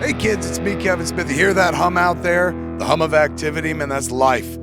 Hey kids, it's me, Kevin Smith. You hear that hum out there? The hum of activity, man, that's life.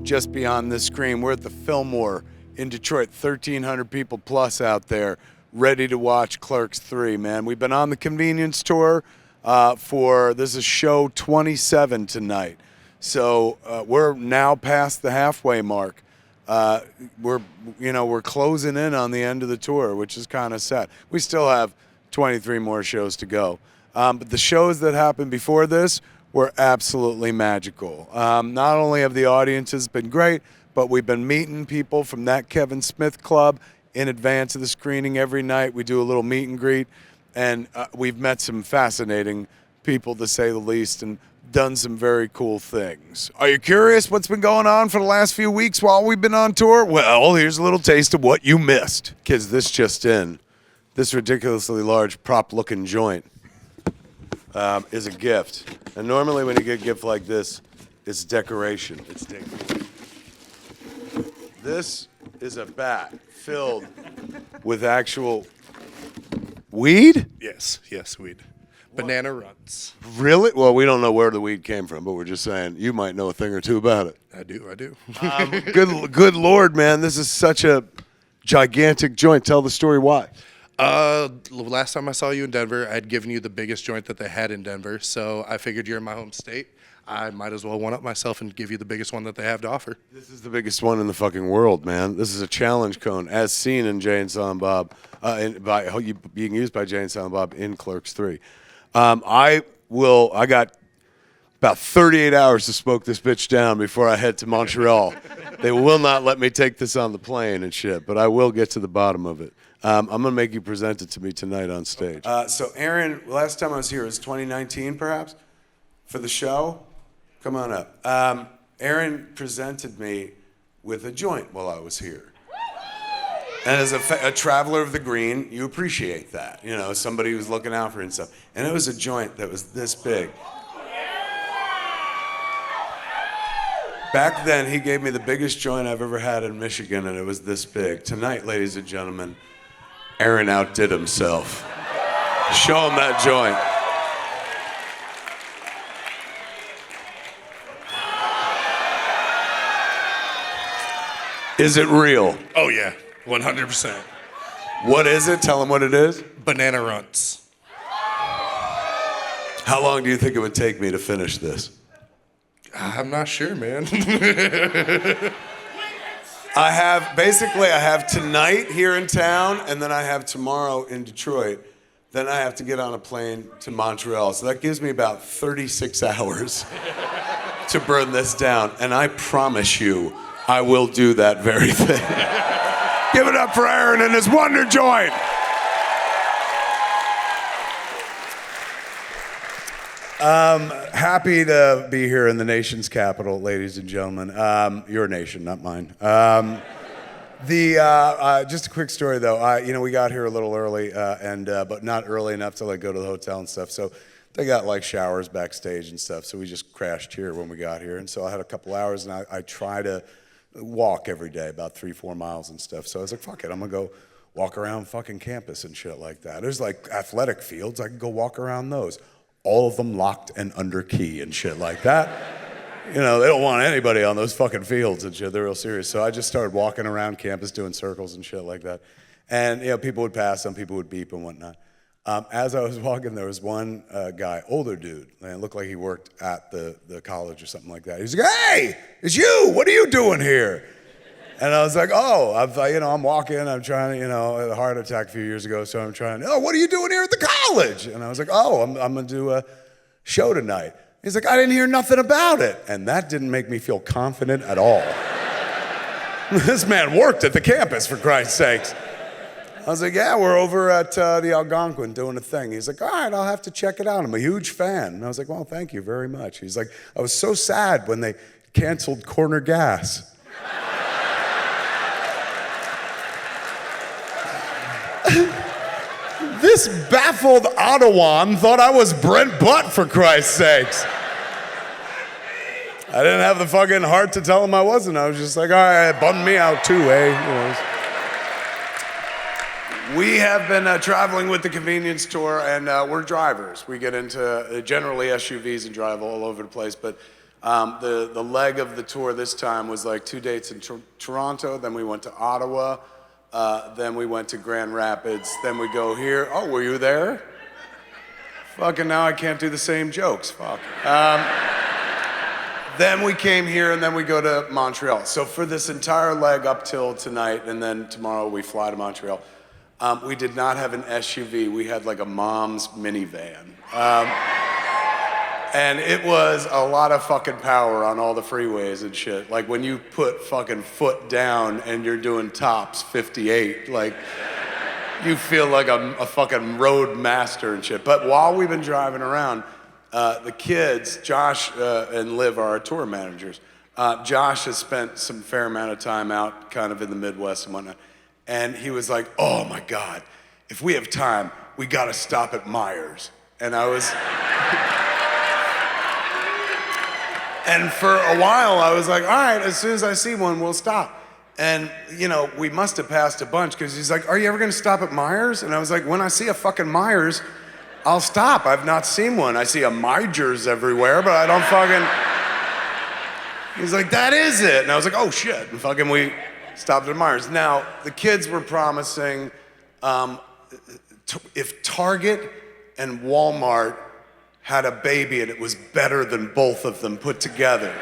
Just beyond this screen, we're at the Fillmore in Detroit. 1,300 people plus out there, ready to watch Clerks 3, man. We've been on the convenience tour this is show 27 tonight. So we're now past the halfway mark. We're closing in on the end of the tour, which is kind of sad. We still have 23 more shows to go. But the shows that happened before this were absolutely magical. Not only have the audiences been great, but we've been meeting people from that Kevin Smith Club in advance of the screening every night. We do a little meet and greet, and we've met some fascinating people, to say the least, and done some very cool things. Are you curious what's been going on for the last few weeks while we've been on tour? Well, here's a little taste of what you missed. Kids, this just in. This ridiculously large prop-looking joint is a gift. And normally when you get a gift like this, it's decoration. It's decoration. This is a bat filled with actual weed? Yes, weed. Banana runs. Really? Well, we don't know where the weed came from, but we're just saying you might know a thing or two about it. I do. Good Lord, man. This is such a gigantic joint. Tell the story why. Last time I saw you in Denver, I had given you the biggest joint that they had in Denver, so I figured you're in my home state. I might as well one-up myself and give you the biggest one that they have to offer. This is the biggest one in the fucking world, man. This is a challenge cone, as seen in Jay and Silent Bob, being used by Jay and Silent Bob in Clerks 3. I got about 38 hours to smoke this bitch down before I head to Montreal. They will not let me take this on the plane and shit, but I will get to the bottom of it. I'm going to make you present it to me tonight on stage. So Aaron, last time I was here, it was 2019 perhaps, for the show. Come on up. Aaron presented me with a joint while I was here. And as a traveler of the green, you appreciate that. You know, somebody who's looking out for himself. And it was a joint that was this big. Back then, he gave me the biggest joint I've ever had in Michigan, and it was this big. Tonight, ladies and gentlemen, Aaron outdid himself. Show him that joint. Is it real? Oh, yeah, 100%. What is it? Tell him what it is. Banana runs. How long do you think it would take me to finish this? I'm not sure, man. I have tonight here in town, and then I have tomorrow in Detroit. Then I have to get on a plane to Montreal. So that gives me about 36 hours to burn this down. And I promise you, I will do that very thing. Give it up for Aaron and his Wonder Joint. Happy to be here in the nation's capital, ladies and gentlemen. Your nation, not mine. Just a quick story though. We got here a little early, but not early enough to go to the hotel and stuff. So they got showers backstage and stuff. So we just crashed here when we got here. And so I had a couple hours, and I try to walk every day, about 3-4 miles and stuff. So I was like, fuck it, I'm gonna go walk around fucking campus and shit like that. There's athletic fields, I can go walk around those. All of them locked and under key and shit like that. They don't want anybody on those fucking fields and shit, they're real serious. So I just started walking around campus doing circles and shit like that. And people would pass, some people would beep and whatnot. As I was walking, there was one guy, older dude, and looked like he worked at the college or something like that. He was like, "Hey, it's you, what are you doing here?" And I was like, "Oh, I'm walking, I'm trying to, I had a heart attack a few years ago, so I'm trying, what are you doing here at the college?" And I was like, "Oh, I'm gonna do a show tonight." He's like, "I didn't hear nothing about it." And that didn't make me feel confident at all. This man worked at the campus, for Christ's sakes. I was like, "Yeah, we're over at the Algonquin doing a thing." He's like, "All right, I'll have to check it out. I'm a huge fan." And I was like, "Well, thank you very much." He's like, "I was so sad when they canceled Corner Gas." This baffled Ottawan thought I was Brent Butt, for Christ's sakes. I didn't have the fucking heart to tell him I wasn't. I was just like, "All right, it bummed me out too, eh?" We have been traveling with the convenience tour, and we're drivers. We get into generally SUVs and drive all over the place, but the leg of the tour this time was like 2 dates in Toronto, then we went to Ottawa, then we went to Grand Rapids, then we go here. Oh, were you there? Fucking now I can't do the same jokes, fuck. Then we came here, and then we go to Montreal. So for this entire leg up till tonight, and then tomorrow we fly to Montreal, we did not have an SUV. We had like a mom's minivan. And it was a lot of fucking power on all the freeways and shit. Like when you put fucking foot down and you're doing tops 58, like you feel like a fucking road master and shit. But while we've been driving around, the kids, Josh and Liv are our tour managers. Josh has spent some fair amount of time out kind of in the Midwest and whatnot. And he was like, oh my God, if we have time, we gotta stop at Myers. And I was, and for a while I was like, all right, as soon as I see one, we'll stop. And you know, we must have passed a bunch because he's like, are you ever gonna stop at Myers? And I was like, when I see a fucking Myers, I'll stop. I've not seen one. I see a Migers everywhere, but I don't fucking, he's like, that is it. And I was like, oh shit. And fucking we stopped at Myers. Now, the kids were promising if Target and Walmart had a baby and it was better than both of them put together.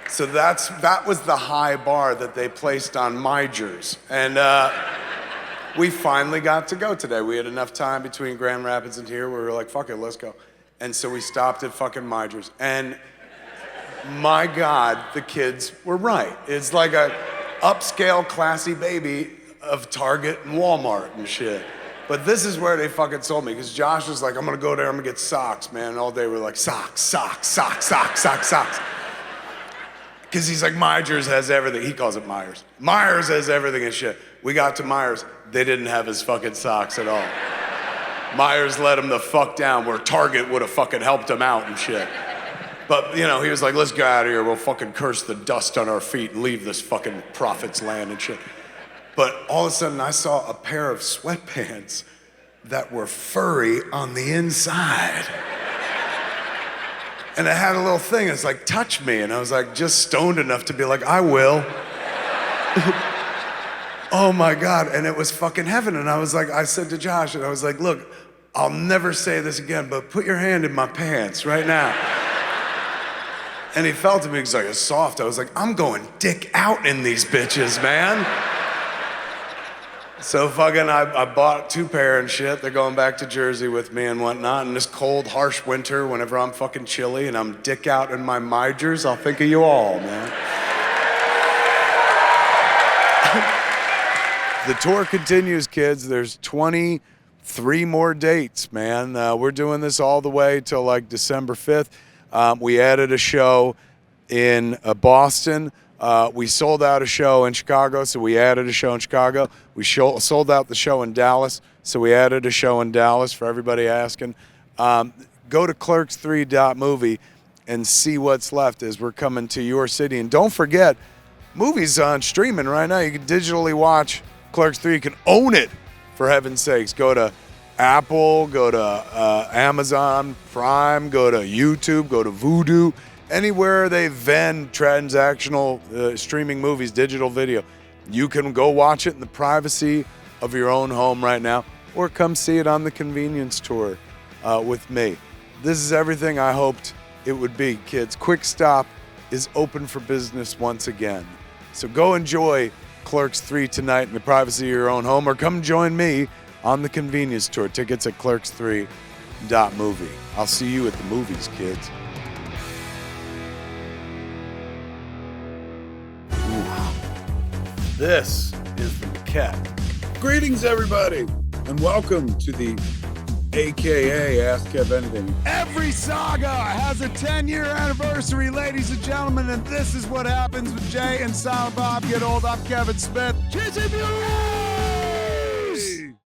So that was the high bar that they placed on Migers. And we finally got to go today. We had enough time between Grand Rapids and here where we were like, fuck it, let's go. And so we stopped at fucking Migers. And my God, the kids were right. It's like a upscale, classy baby of Target and Walmart and shit. But this is where they fucking sold me, because Josh was like, I'm gonna go there, I'm gonna get socks, man. And all day we're like, socks, socks, socks, socks, socks, socks. Because he's like, Migers has everything. He calls it Myers. Myers has everything and shit. We got to Myers, they didn't have his fucking socks at all. Myers let him the fuck down where Target would have fucking helped him out and shit. But, you know, he was like, let's get out of here. We'll fucking curse the dust on our feet and leave this fucking prophet's land and shit. But all of a sudden, I saw a pair of sweatpants that were furry on the inside. And it had a little thing. It's like, touch me. And I was like, just stoned enough to be like, I will. Oh my God. And it was fucking heaven. And I was like, I said to Josh, and I was like, look, I'll never say this again, but put your hand in my pants right now. And he felt to me, he's like, it's soft. I was like, I'm going dick out in these bitches, man. So fucking, I bought 2 pair and shit. They're going back to Jersey with me and whatnot. And this cold, harsh winter, whenever I'm fucking chilly and I'm dick out in my Migers, I'll think of you all, man. The tour continues, kids. There's 23 more dates, man. We're doing this all the way till like December 5th. We added a show in Boston. We sold out a show in Chicago, so we added a show in Chicago. We sold out the show in Dallas, so we added a show in Dallas for everybody asking. Go to clerks3.movie and see what's left as we're coming to your city. And don't forget, movies on streaming right now. You can digitally watch Clerks 3. You can own it, for heaven's sakes. Go to Apple, go to Amazon Prime, go to YouTube, go to Vudu. Anywhere they vend transactional streaming movies, digital video, you can go watch it in the privacy of your own home right now, or come see it on the convenience tour with me. This is everything I hoped it would be, kids. Quick Stop is open for business once again. So go enjoy Clerks 3 tonight in the privacy of your own home, or come join me on the convenience tour. Tickets at clerks3.movie. I'll see you at the movies, kids. This is the Maquette. Greetings, everybody, and welcome to the AKA Ask Kev Anything. Every saga has a 10-year anniversary, ladies and gentlemen, and this is what happens when Jay and Silent Bob get old. I'm Kevin Smith. Cheers, if you